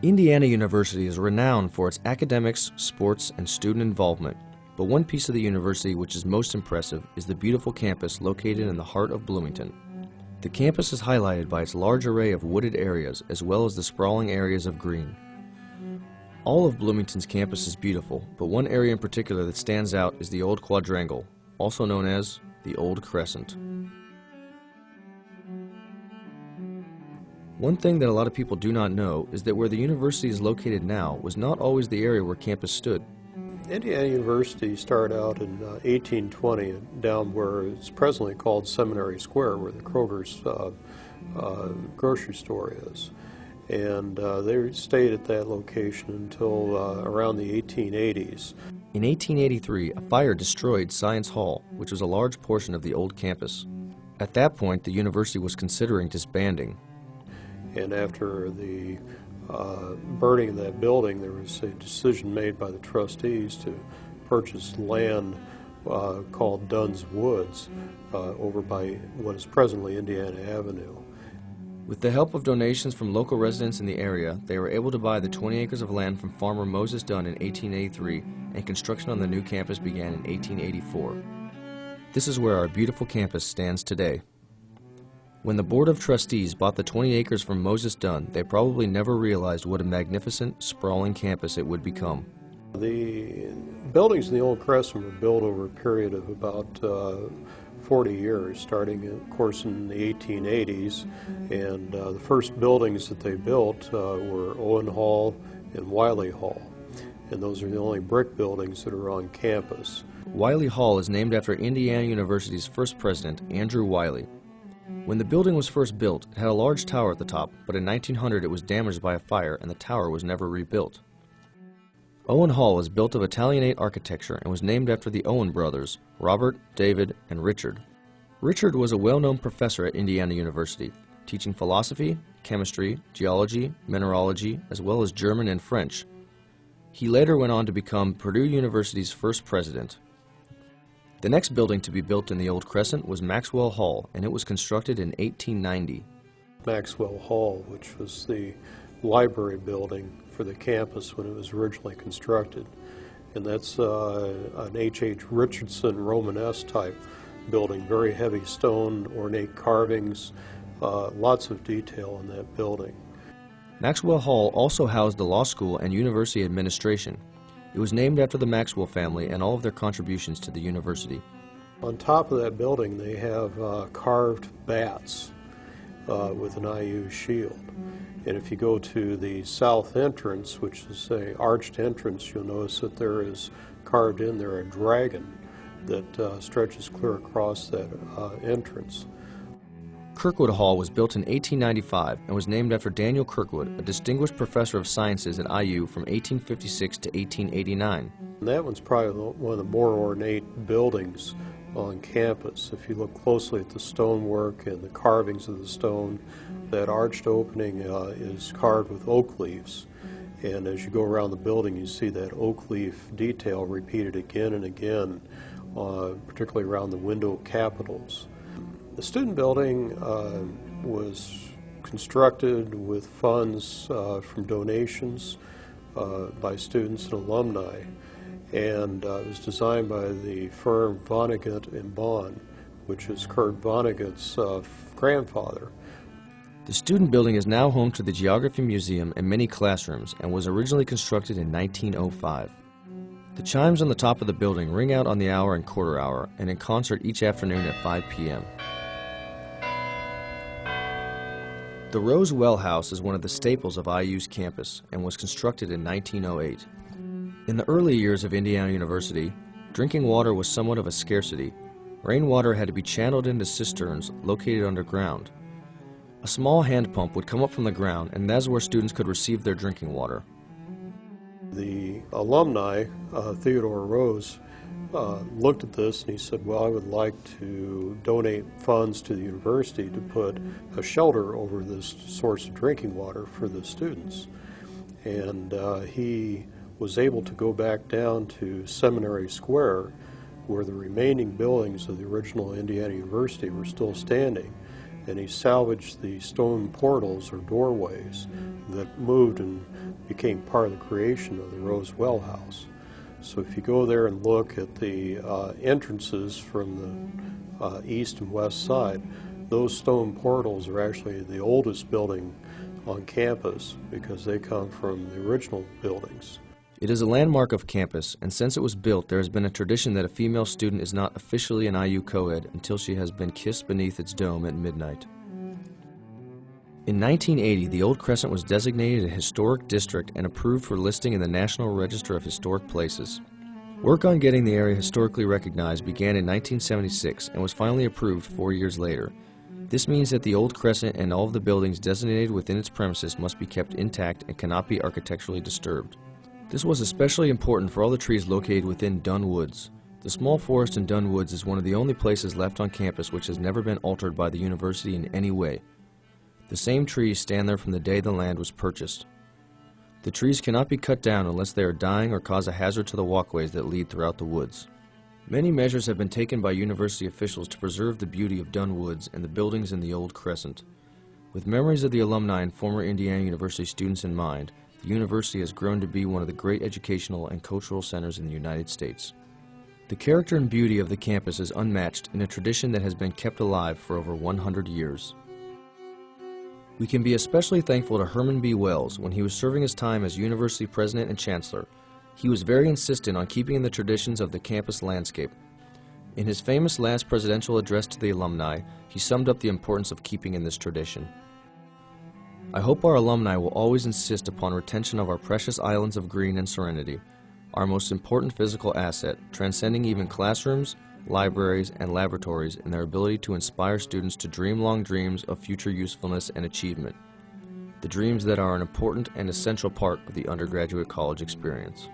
Indiana University is renowned for its academics, sports, and student involvement, but one piece of the university which is most impressive is the beautiful campus located in the heart of Bloomington. The campus is highlighted by its large array of wooded areas as well as the sprawling areas of green. All of Bloomington's campus is beautiful, but one area in particular that stands out is the Old Quadrangle, also known as the Old Crescent. One thing that a lot of people do not know is that where the university is located now was not always the area where campus stood. Indiana University started out in 1820 down where it's presently called Seminary Square, where the Kroger's grocery store is. And they stayed at that location until around the 1880s. In 1883, a fire destroyed Science Hall, which was a large portion of the old campus. At that point, the university was considering disbanding. And after the burning of that building, there was a decision made by the trustees to purchase land called Dunn's Woods over by what is presently Indiana Avenue. With the help of donations from local residents in the area, they were able to buy the 20 acres of land from farmer Moses Dunn in 1883, and construction on the new campus began in 1884. This is where our beautiful campus stands today. When the Board of Trustees bought the 20 acres from Moses Dunn, they probably never realized what a magnificent, sprawling campus it would become. The buildings in the Old Crescent were built over a period of about 40 years, starting, of course, in the 1880s. And the first buildings that they built were Owen Hall and Wiley Hall. And those are the only brick buildings that are on campus. Wiley Hall is named after Indiana University's first president, Andrew Wiley. When the building was first built, it had a large tower at the top, but in 1900 it was damaged by a fire and the tower was never rebuilt. Owen Hall is built of Italianate architecture and was named after the Owen brothers, Robert, David, and Richard. Richard was a well-known professor at Indiana University, teaching philosophy, chemistry, geology, mineralogy, as well as German and French. He later went on to become Purdue University's first president. The next building to be built in the Old Crescent was Maxwell Hall, and it was constructed in 1890. Maxwell Hall, which was the library building for the campus when it was originally constructed. And that's an H.H. Richardson Romanesque type building, very heavy stone, ornate carvings, lots of detail in that building. Maxwell Hall also housed the law school and university administration. It was named after the Maxwell family and all of their contributions to the university. On top of that building they have carved bats with an IU shield. And if you go to the south entrance, which is an arched entrance, you'll notice that there is carved in there a dragon that stretches clear across that entrance. Kirkwood Hall was built in 1895 and was named after Daniel Kirkwood, a distinguished professor of sciences at IU from 1856 to 1889. And that one's probably one of the more ornate buildings on campus. If you look closely at the stonework and the carvings of the stone, that arched opening is carved with oak leaves. And as you go around the building, you see that oak leaf detail repeated again and again, particularly around the window capitals. The student building was constructed with funds from donations by students and alumni, and it was designed by the firm Vonnegut and Bond, which is Kurt Vonnegut's grandfather. The student building is now home to the Geography Museum and many classrooms and was originally constructed in 1905. The chimes on the top of the building ring out on the hour and quarter hour and in concert each afternoon at 5 p.m. The Rose Well House is one of the staples of IU's campus and was constructed in 1908. In the early years of Indiana University, drinking water was somewhat of a scarcity. Rainwater had to be channeled into cisterns located underground. A small hand pump would come up from the ground, and that's where students could receive their drinking water. The alumni, Theodore Rose, looked at this and he said, well, I would like to donate funds to the university to put a shelter over this source of drinking water for the students. And he was able to go back down to Seminary Square, where the remaining buildings of the original Indiana University were still standing, and he salvaged the stone portals or doorways that moved and became part of the creation of the Rose Well House. So if you go there and look at the entrances from the east and west side, those stone portals are actually the oldest building on campus because they come from the original buildings. It is a landmark of campus, and since it was built, there has been a tradition that a female student is not officially an IU co-ed until she has been kissed beneath its dome at midnight. In 1980, the old Crescent was designated a historic district and approved for listing in the National Register of Historic Places. Work on getting the area historically recognized began in 1976 and was finally approved 4 years later. This means that the old Crescent and all of the buildings designated within its premises must be kept intact and cannot be architecturally disturbed. This was especially important for all the trees located within Dunn Woods. The small forest in Dunn Woods is one of the only places left on campus which has never been altered by the university in any way. The same trees stand there from the day the land was purchased. The trees cannot be cut down unless they are dying or cause a hazard to the walkways that lead throughout the woods. Many measures have been taken by university officials to preserve the beauty of Dunn Woods and the buildings in the old Crescent. With memories of the alumni and former Indiana University students in mind, the university has grown to be one of the great educational and cultural centers in the United States. The character and beauty of the campus is unmatched in a tradition that has been kept alive for over 100 years. We can be especially thankful to Herman B. Wells when he was serving his time as university president and chancellor. He was very insistent on keeping in the traditions of the campus landscape. In his famous last presidential address to the alumni, he summed up the importance of keeping in this tradition. I hope our alumni will always insist upon retention of our precious islands of green and serenity, our most important physical asset, transcending even classrooms, libraries, and laboratories in their ability to inspire students to dream long dreams of future usefulness and achievement, the dreams that are an important and essential part of the undergraduate college experience.